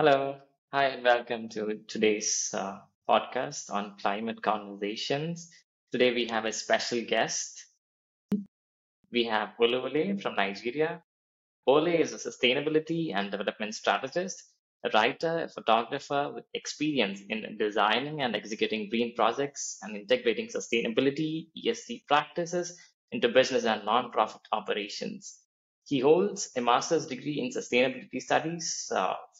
Hello, hi, and welcome to today's podcast on climate conversations. Today we have a special guest. We have Wole from Nigeria. Wole is a sustainability and development strategist, a writer, a photographer with experience in designing and executing green projects and integrating sustainability ESG practices into business and nonprofit operations. He holds a master's degree in sustainability studies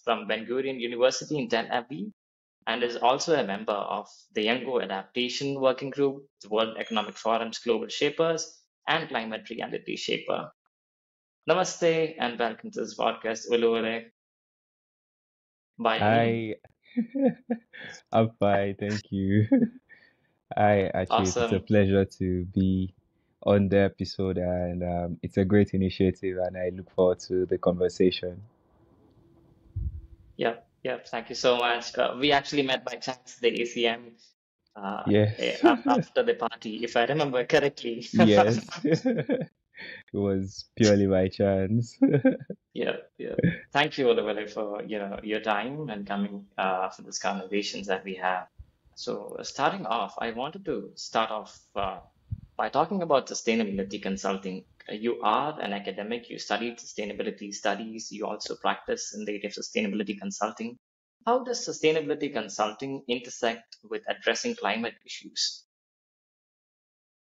from Ben Gurion University in Tel Aviv and is also a member of the Youngo Adaptation Working Group, the World Economic Forum's Global Shapers, and Climate Reality Shaper. Namaste and welcome to this podcast, Uluvare by me. I I'm fine, thank you. Hi, Achuth. It's a Awesome. pleasure to be on the episode, and it's a great initiative, and I look forward to the conversation. Yep, yep. Thank you so much. We actually met by chance the ACM Yes, after the party, if I remember correctly. yes. It was purely by chance. Yeah, yeah. Thank you, Olivia, for your time and coming for this conversations that we have. So, starting off, I wanted to start off by talking about sustainability consulting. You are an academic. You studied sustainability studies. You also practice in the area of sustainability consulting. How does sustainability consulting intersect with addressing climate issues?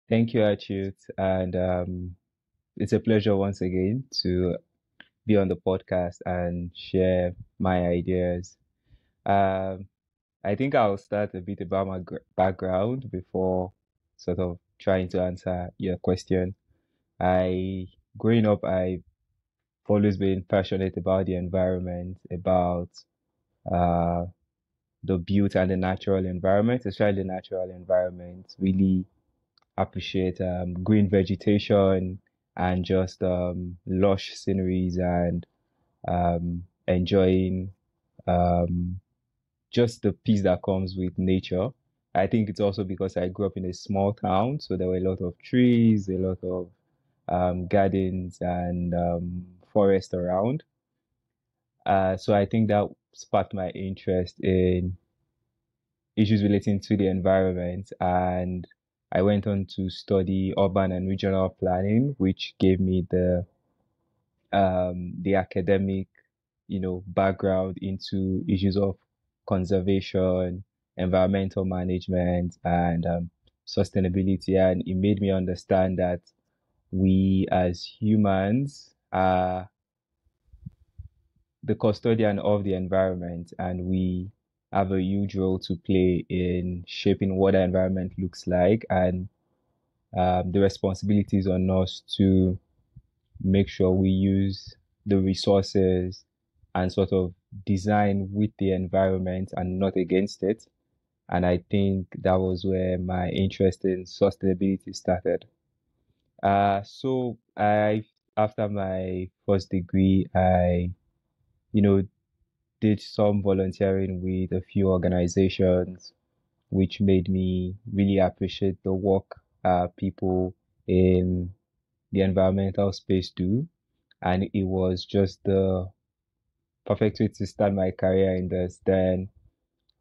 Thank you, Achuth, and it's a pleasure once again to be on the podcast and share my ideas. Um, I think I'll start a bit about my background before sort of trying to answer your question. Growing up, I've always been passionate about the environment, about uh, the beauty and the natural environment, especially the natural environment. Really appreciate green vegetation and just lush sceneries and enjoying um, just the peace that comes with nature. I think it's also because I grew up in a small town, so there were a lot of trees, a lot of gardens and forest around. So I think that sparked my interest in issues relating to the environment, and I went on to study urban and regional planning, which gave me the academic, background into issues of conservation, environmental management, and sustainability. And it made me understand that we as humans are the custodian of the environment, and we have a huge role to play in shaping what the environment looks like, and the responsibilities on us to make sure we use the resources and sort of design with the environment and not against it. And I think that was where my interest in sustainability started. So after my first degree, I, you know, did some volunteering with a few organizations, which made me really appreciate the work people in the environmental space do. And it was just the perfect way to start my career in this. Then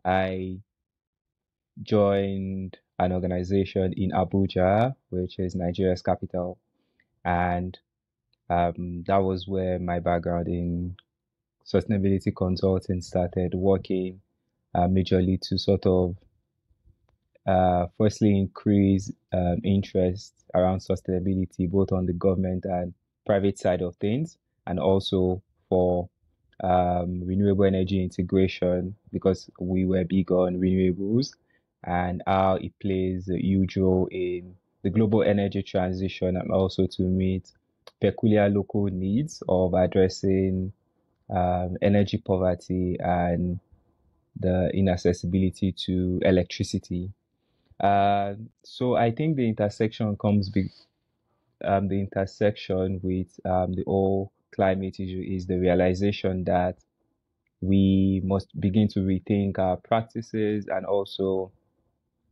I joined an organization in Abuja, which is Nigeria's capital. And that was where my background in sustainability consulting started, working majorly to sort of firstly increase interest around sustainability, both on the government and private side of things, and also for renewable energy integration, because we were big on renewables and how it plays a huge role in the global energy transition, and also to meet peculiar local needs of addressing energy poverty and the inaccessibility to electricity. So I think the intersection with the whole climate issue is the realization that we must begin to rethink our practices, and also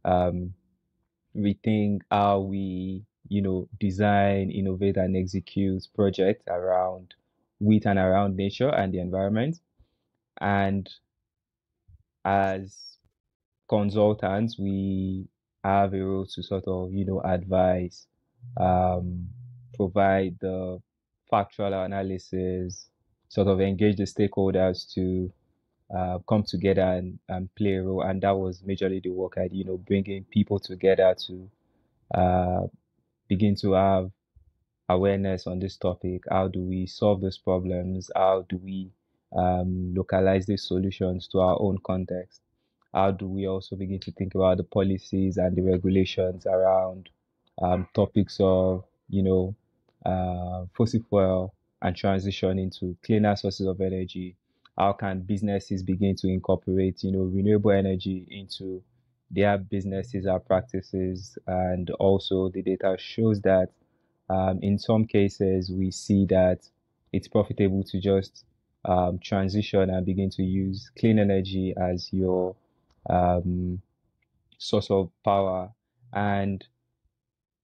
um, rethink how we, design, innovate, and execute projects around with and around nature and the environment. And as consultants, we have a role to sort of, advise, um, provide the factual analysis, sort of engage the stakeholders to come together and play a role. And that was majorly the work I did, bringing people together to uh, begin to have awareness on this topic. How do we solve those problems? How do we localize these solutions to our own context? How do we also begin to think about the policies and the regulations around topics of, fossil fuel and transition into cleaner sources of energy? How can businesses begin to incorporate, renewable energy into their businesses or practices? And also, the data shows that in some cases, we see that it's profitable to just transition and begin to use clean energy as your um, source of power. And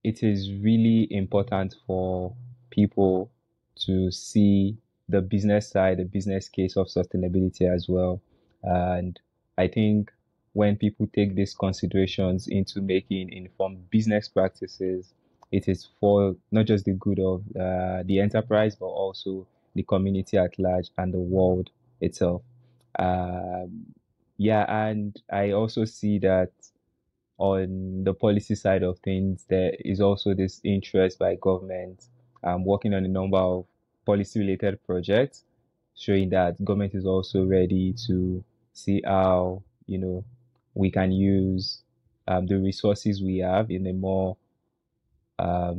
it is really important for people to see the business side, the business case of sustainability as well. And I think when people take these considerations into making informed business practices, it is for not just the good of the enterprise, but also the community at large and the world itself. Yeah, and I also see that on the policy side of things, there is also this interest by government working on a number of policy related projects, showing that government is also ready to see how, we can use the resources we have in a more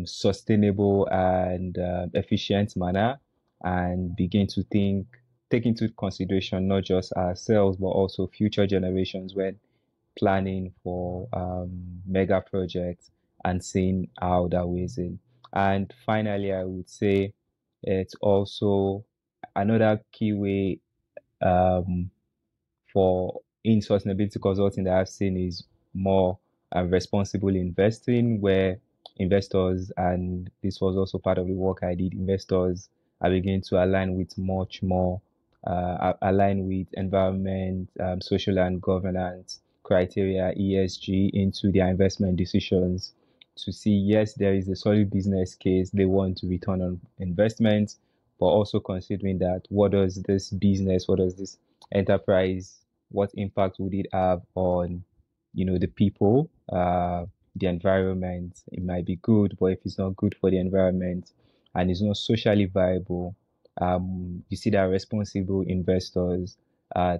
sustainable and efficient manner and begin to take into consideration not just ourselves, but also future generations when planning for mega projects and seeing how that weighs in. And finally, I would say it's also another key way um, for in sustainability consulting that I've seen is more responsible investing, where investors, and this was also part of the work I did, investors are beginning to align with much more, align with environment, social and governance criteria, ESG, into their investment decisions to see, yes, there is a solid business case, they want to return on investment, but also considering that what does this business, what does this enterprise, what impact would it have on, the people, the environment? It might be good, but if it's not good for the environment and it's not socially viable, you see that responsible investors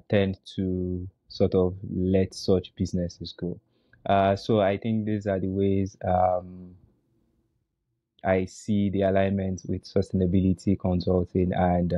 tend to sort of let such businesses go. So I think these are the ways I see the alignment with sustainability consulting and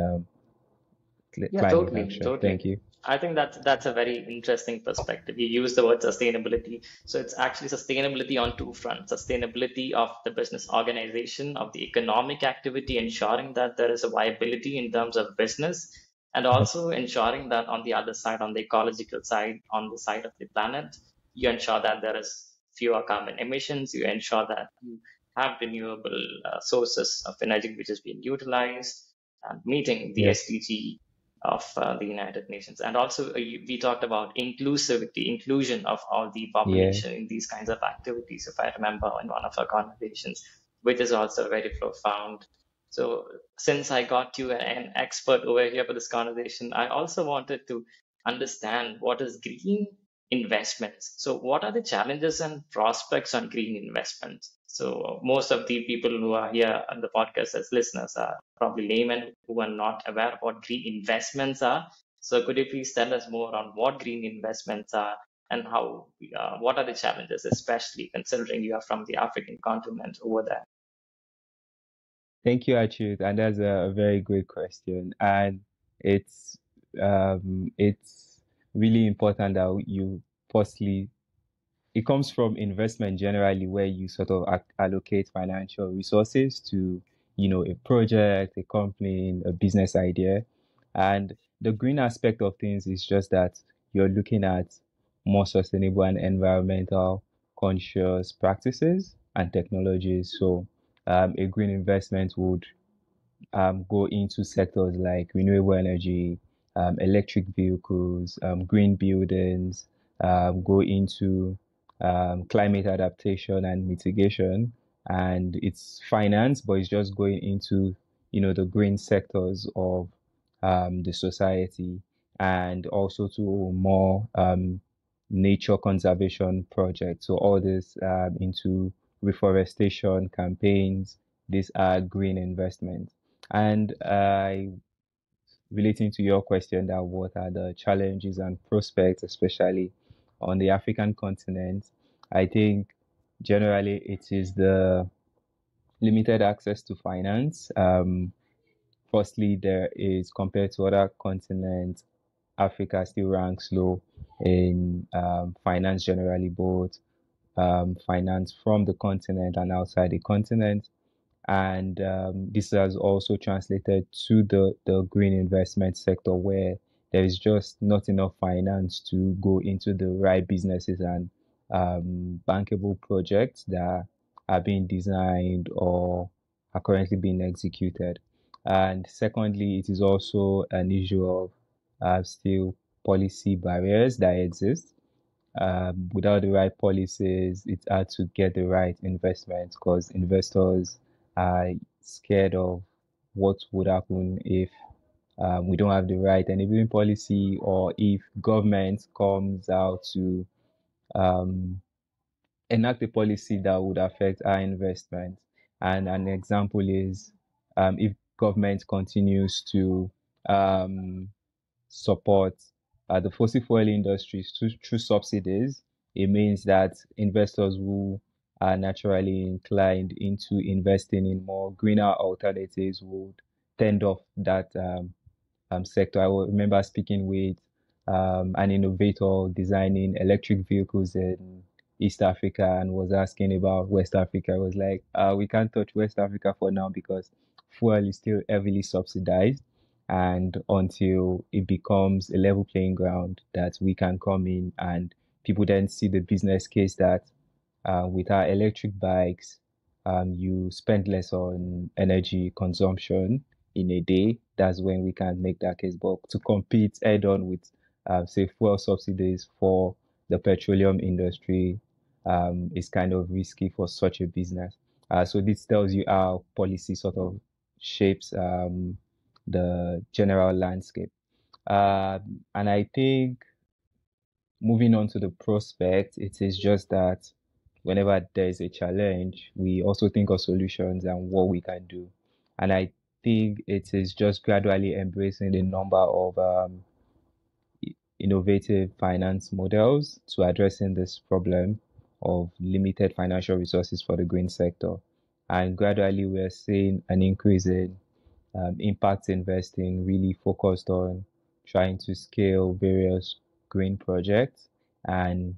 Yeah, climate totally, action. Thank totally. you. I think that's a very interesting perspective. You use the word sustainability. So it's actually sustainability on two fronts. Sustainability of the business organization, of the economic activity, ensuring that there is a viability in terms of business, and also ensuring that on the other side, on the ecological side, on the side of the planet, you ensure that there is fewer carbon emissions, you ensure that you have renewable sources of energy which is being utilized, and meeting the Yes. SDG of the United Nations. And also, we talked about inclusivity, inclusion of all the Yeah. population in these kinds of activities, if I remember in one of our conversations, which is also very profound. So, since I got you an expert over here for this conversation, I also wanted to understand what is green investments. So, what are the challenges and prospects on green investments? So, most of the people who are here on the podcast as listeners are probably laymen who are not aware of what green investments are. So, could you please tell us more on what green investments are and how, what are the challenges, especially considering you are from the African continent over there? Thank you, Achuth. And that's a very great question. And it's really important that you firstly, it comes from investment generally, where you sort of allocate financial resources to, a project, a company, a business idea. And the green aspect of things is just that you're looking at more sustainable and environmental conscious practices and technologies. So a green investment would go into sectors like renewable energy, electric vehicles, green buildings, go into climate adaptation and mitigation. And it's finance, but it's just going into, the green sectors of the society, and also to more nature conservation projects. So all this into reforestation campaigns. These are green investments. And relating to your question, that what are the challenges and prospects, especially on the African continent, I think generally it is the limited access to finance. Firstly, there is, compared to other continents, Africa still ranks low in finance generally, both finance from the continent and outside the continent. And this has also translated to the green investment sector, where there is just not enough finance to go into the right businesses and bankable projects that are being designed or are currently being executed. And secondly, it is also an issue of still policy barriers that exist. Without the right policies, it's hard to get the right investments, because investors are scared of what would happen if we don't have the right enabling policy, or if government comes out to um, enact a policy that would affect our investment. And an example is, if government continues to um, support the fossil fuel industries through subsidies, it means that investors who are naturally inclined into investing in more greener alternatives would tend off that sector. I remember speaking with an innovator designing electric vehicles in East Africa, and was asking about West Africa. I was like, we can't touch West Africa for now, because fuel is still heavily subsidized. And until it becomes a level playing ground, that we can come in, and people then see the business case that with our electric bikes, you spend less on energy consumption in a day. That's when we can make that case. But to compete head on with, say, fuel subsidies for the petroleum industry, is kind of risky for such a business. So this tells you how policy sort of shapes the general landscape. And I think, moving on to the prospect, it is just that whenever there is a challenge, we also think of solutions and what we can do. And I think it is just gradually embracing the number of innovative finance models to addressing this problem of limited financial resources for the green sector. And gradually, we're seeing an increase in impact investing, really focused on trying to scale various green projects. And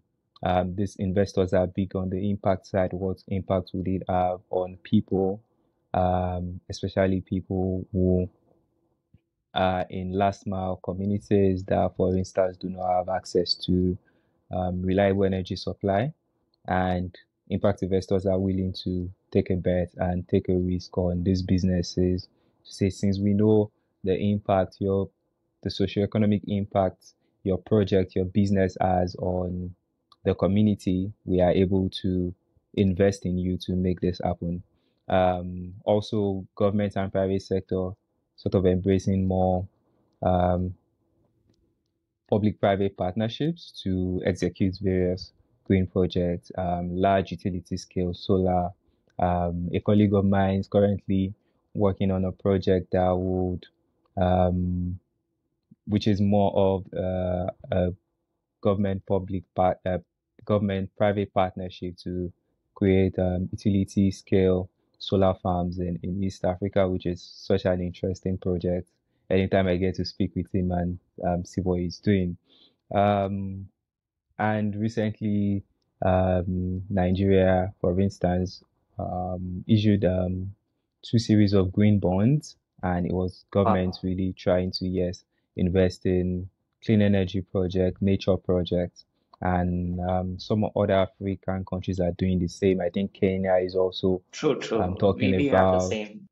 these investors are big on the impact side. What impact would it have on people, especially people who are in last mile communities that, for instance, do not have access to reliable energy supply? And impact investors are willing to take a bet and take a risk on these businesses. Say, since we know the impact, the socioeconomic impact your project, your business has on the community, we are able to invest in you to make this happen. Also, government and private sector sort of embracing more um, public-private partnerships to execute various green projects, large utility scale solar. A colleague of mine is currently working on a project that would, which is more of a government public part, government private partnership to create utility scale solar farms in East Africa, which is such an interesting project. Anytime I get to speak with him and see what he's doing. Um, and recently, Nigeria, for instance, issued two series of green bonds, and it was government Wow. really trying to, yes, invest in clean energy project, nature projects, and some other African countries are doing the same. I think Kenya is also True, true. talking We have the about, same.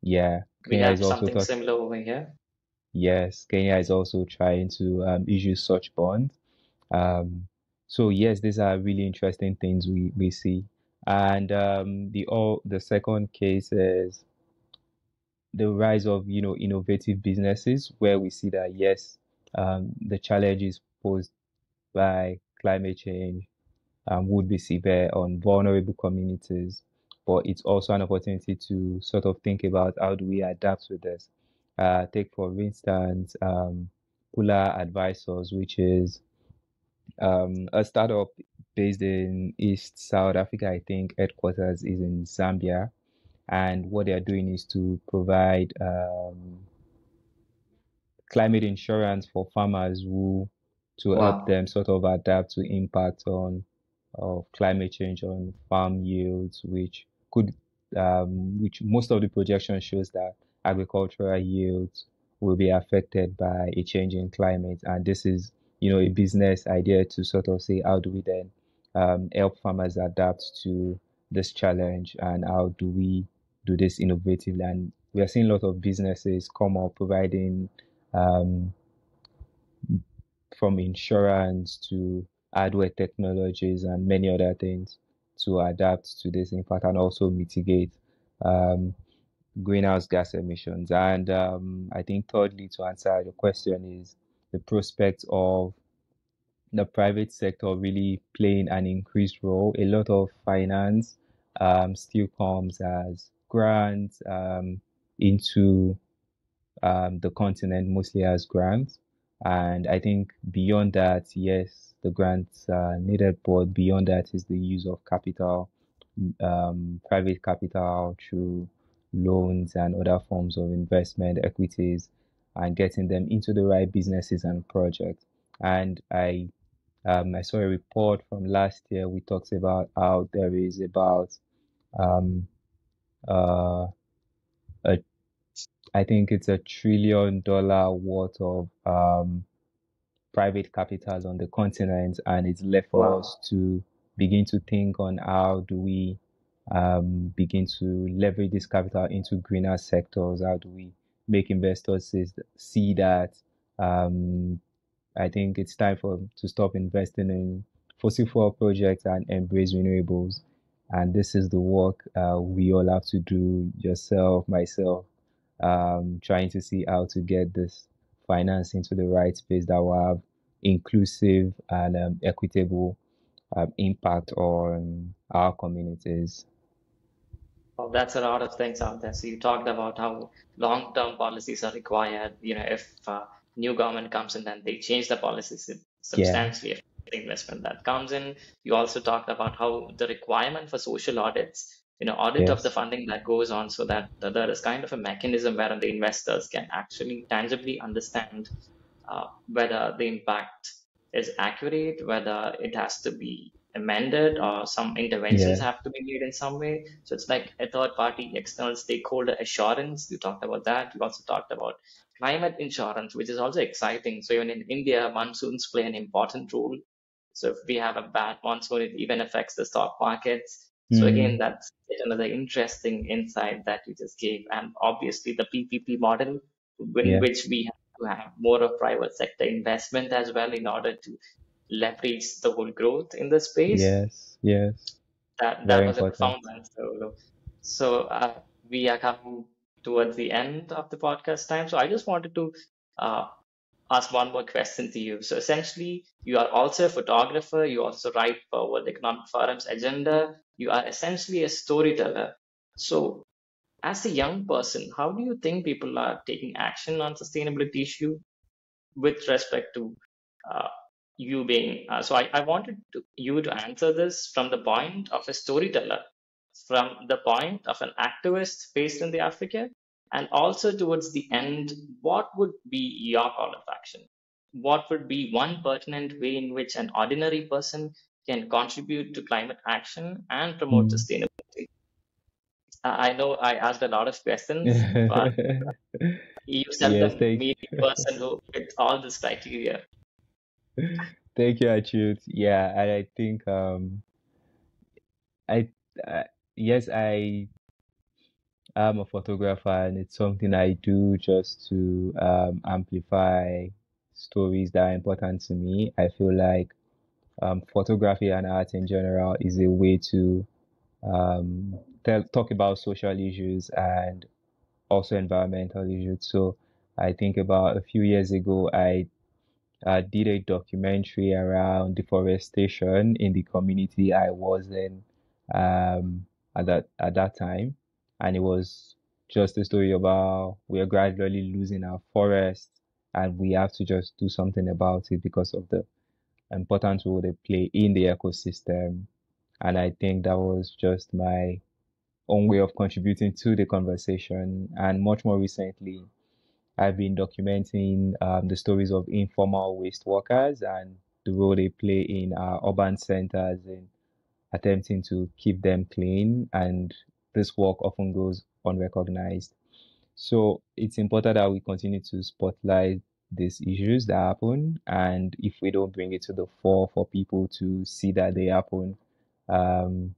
yeah, We Kenya is have also something talking. similar over here. yes, Kenya is also trying to issue such bonds. Um, so yes, these are really interesting things we see. And the second case is the rise of innovative businesses, where we see that yes, the challenges posed by climate change would be severe on vulnerable communities, but it's also an opportunity to sort of think about how do we adapt with this. Take for instance, Pula Advisors, which is a startup based in East South Africa. I think headquarters is in Zambia, and what they are doing is to provide climate insurance for farmers who to help Wow. them sort of adapt to impact on of climate change on farm yields, which most of the projection shows that agricultural yields will be affected by a change in climate. And this is, a business idea to sort of say, how do we then help farmers adapt to this challenge, and how do we do this innovatively? And we are seeing a lot of businesses come up providing um, from insurance to hardware technologies and many other things to adapt to this impact and also mitigate um, greenhouse gas emissions. And I think thirdly, to answer the question, is the prospect of the private sector really playing an increased role. A lot of finance still comes as grants into the continent, mostly as grants. And I think beyond that, yes, the grants are needed, but beyond that is the use of capital, private capital through loans and other forms of investment, equities, and getting them into the right businesses and projects. And I saw a report from last year. We talked about how there is about um, uh, a I think it's $1 trillion worth of private capital on the continent, and it's left for us Wow. to begin to think on how do we begin to leverage this capital into greener sectors? How do we make investors see that um, I think it's time for to stop investing in fossil fuel projects and embrace renewables. And this is the work we all have to do, yourself, myself, trying to see how to get this finance into the right space that will have inclusive and equitable impact on our communities. Well, that's a lot of things out there. So you talked about how long-term policies are required. If new government comes in and they change the policies, it Yeah. substantially affects the investment that comes in. You also talked about how the requirement for social audits, audit of the Yes. funding that goes on, so that there is kind of a mechanism where the investors can actually tangibly understand whether the impact is accurate, whether it has to be amended, or some interventions Yeah. have to be made in some way. So it's like a third party external stakeholder assurance. You talked about that. You also talked about climate insurance, which is also exciting. So even in India, monsoons play an important role. So if we have a bad monsoon, it even affects the stock markets. So again, Mm, that's yet another interesting insight that you just gave. And obviously the PPP model, in yeah. which we have to have more of private sector investment as well in order to leverage the whole growth in the space. Yes. Yes. That Very was a important. profound one. So we are coming towards the end of the podcast time. So I just wanted to uh, ask one more question to you. So essentially, you are also a photographer. You also write for World Economic Forum's agenda. You are essentially a storyteller. So as a young person, how do you think people are taking action on sustainability issue with respect to uh, you being I wanted you to answer this from the point of a storyteller, from the point of an activist based in the Africa, and also towards the end, what would be your call of action? What would be one pertinent way in which an ordinary person can contribute to climate action and promote Mm. sustainability? I know I asked a lot of questions, but you Yes, seldom meet a person who fits all this criteria. thank you, Achuth. Yeah, and I think I, yes, I'm a photographer, and it's something I do just to amplify stories that are important to me. I feel like photography and art in general is a way to talk about social issues and also environmental issues. So I think about a few years ago, I did a documentary around deforestation in the community I was in at that time, and it was just a story about we are gradually losing our forests, and we have to just do something about it because of the important role they play in the ecosystem. And I think that was just my own way of contributing to the conversation. And much more recently, I've been documenting the stories of informal waste workers and the role they play in our urban centers in attempting to keep them clean. And this work often goes unrecognized. So it's important that we continue to spotlight these issues that happen. And if we don't bring it to the fore for people to see that they happen, um,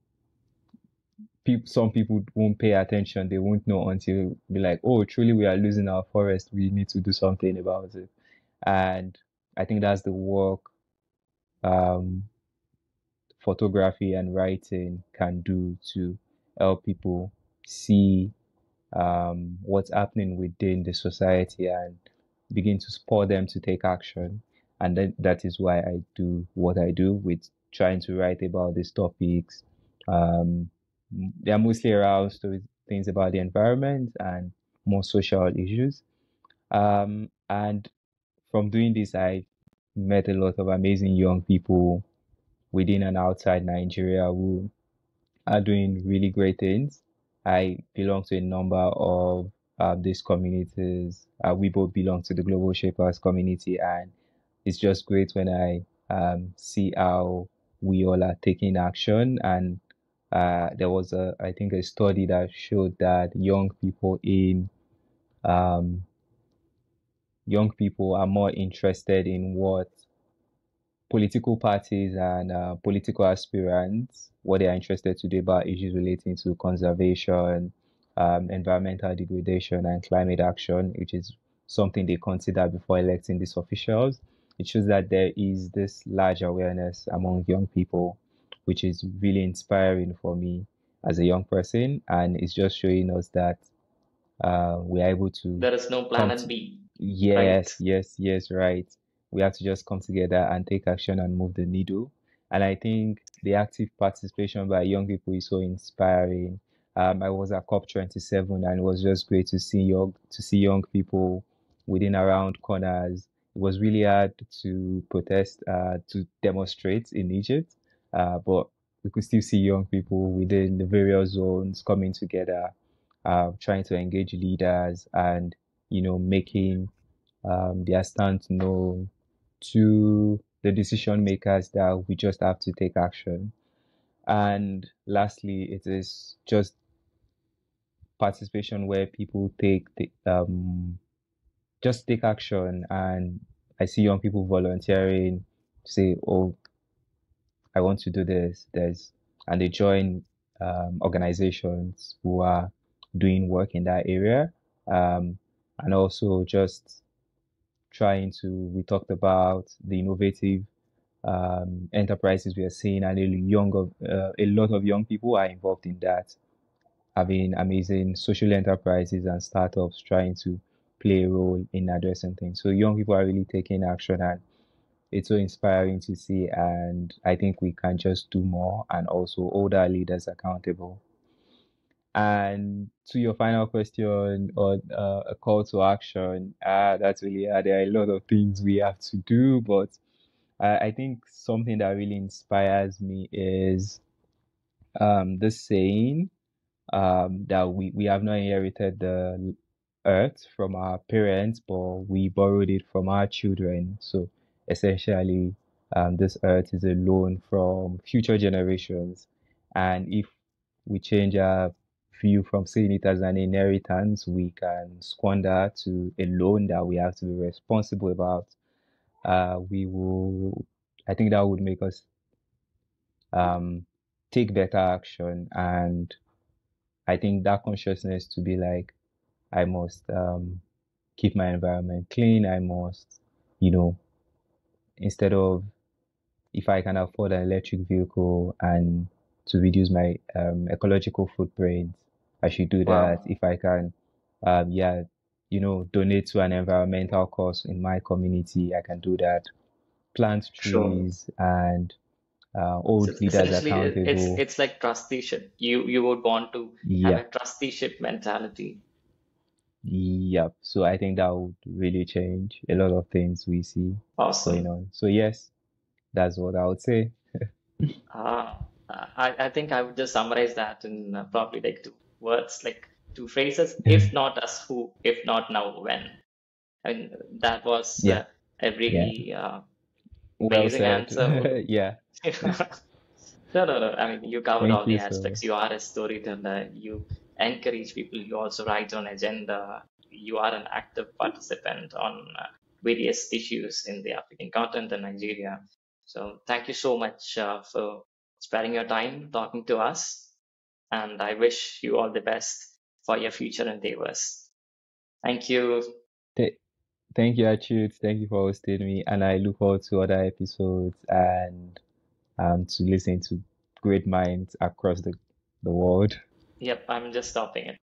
some people won't pay attention. They won't know until be like, oh, truly, we are losing our forest. We need to do something about it. And I think that's the work um, photography and writing can do to help people see what's happening within the society and begin to spur them to take action. And then that is why I do what I do with trying to write about these topics. Um, they're mostly around stories, things about the environment and more social issues. And from doing this, I met a lot of amazing young people within and outside Nigeria who are doing really great things. I belong to a number of these communities. We both belong to the Global Shapers community, and it's just great when I see how we all are taking action. And there was I think, a study that showed that um, young people are more interested in what political parties and political aspirants, what they are interested to do about issues relating to conservation, environmental degradation, and climate action, which is something they consider before electing these officials. It shows that there is this large awareness among young people, which is really inspiring for me as a young person. And it's just showing us that we are able to There is no come planet to, B, right? yes, yes, yes, right. We have to just come together and take action and move the needle. And I think the active participation by young people is so inspiring. I was at COP27, and it was just great to see young people within around corners. It was really hard to protest, to demonstrate in Egypt, but we could still see young people within the various zones coming together, trying to engage leaders and making their stance known to the decision makers that we just have to take action. And lastly, it is just participation where people just take action. And I see young people volunteering to say, "Oh, I want to do this." And they join organizations who are doing work in that area, and also just trying to. We talked about the innovative enterprises we are seeing, and a lot of young people are involved in that, having amazing social enterprises and startups trying to play a role in addressing things. So young people are really taking action, and it's so inspiring to see. And I think we can just do more and also hold our leaders accountable. And to your final question on a call to action, that's really there are a lot of things we have to do, but I think something that really inspires me is this saying that we have not inherited the earth from our parents, but we borrowed it from our children. So essentially, this earth is a loan from future generations. And if we change our view from seeing it as an inheritance, we can squander to a loan that we have to be responsible about. We will, I think that would make us um, take better action and I think that consciousness to be like, I must keep my environment clean. I must, you know, instead of if I can afford an electric vehicle and to reduce my ecological footprint, I should do that. Wow. If I can, yeah, donate to an environmental cause in my community, I can do that. Plant True. trees and So hold leaders essentially, it's accountable. it's like trusteeship. You would want to have Yeah, a trusteeship mentality. yep. So I think that would really change a lot of things we see going Awesome. on. So yes, that's what I would say. I think I would just summarize that in probably like two words, like two phrases. If not us, who? If not now, when? I mean, that was Yeah, a yeah. really Well amazing said. answer, Ulu. Yeah. No, no, no. I mean, you covered Thank all the you so much. aspects. You are a storyteller. You encourage people. You also write on agenda. You are an active participant on various issues in the African continent and Nigeria. So thank you so much for sparing your time talking to us. And I wish you all the best for your future endeavors. Thank you. Th- Thank you, Achuth. Thank you for hosting me. And I look forward to other episodes and to listen to great minds across the world. Yep, I'm just stopping it.